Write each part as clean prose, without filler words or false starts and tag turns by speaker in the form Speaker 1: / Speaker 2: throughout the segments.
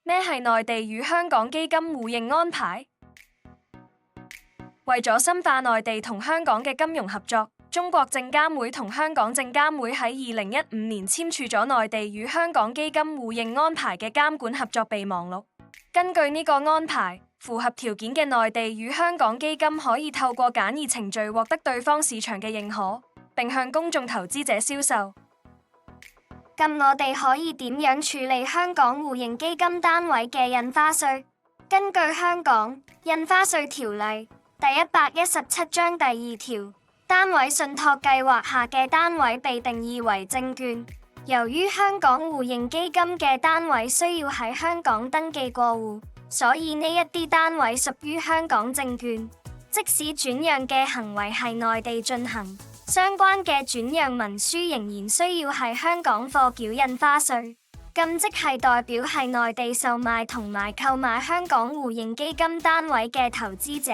Speaker 1: 咩係內地與香港基金互認安排？為咗深化內地同香港嘅金融合作，中國證監會同香港證監會喺2015年簽署咗內地與香港基金互認安排嘅監管合作備忘錄。根據呢個安排，符合條件嘅內地與香港基金可以透過簡易程序獲得對方市場嘅認可，並向公眾投資者銷售。
Speaker 2: 咁我哋可以點樣處理香港互認基金單位嘅印花稅？根據香港印花稅條例第117章第2條，單位信託計劃下嘅單位被定義為證券。由於香港互認基金嘅單位需要喺香港登記過戶，所以呢一啲單位屬於香港證券。即使轉讓嘅行為係內地進行，相關嘅轉讓文書仍然需要喺香港課繳印花稅。咁即係代表係內地售賣同埋購買香港互認基金單位嘅投資者，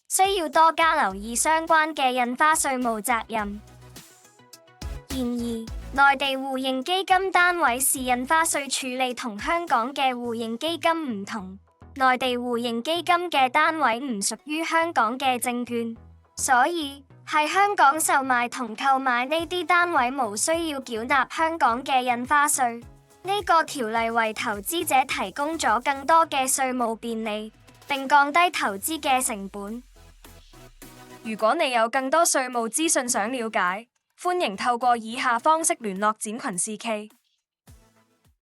Speaker 2: 需要多加留意相關嘅印花稅務責任。然而，內地互認基金單位視印花稅處理同香港嘅互認基金唔同。內地互認基金嘅單位唔屬於香港嘅證券，所以喺香港售賣同購買呢啲單位無需要繳納香港嘅印花稅。呢個條例為投資者提供咗更多嘅稅務便利，並降低投資嘅成本。
Speaker 1: 如果你有更多稅務資訊想了解，歡迎透過以下方式聯絡展群 CK。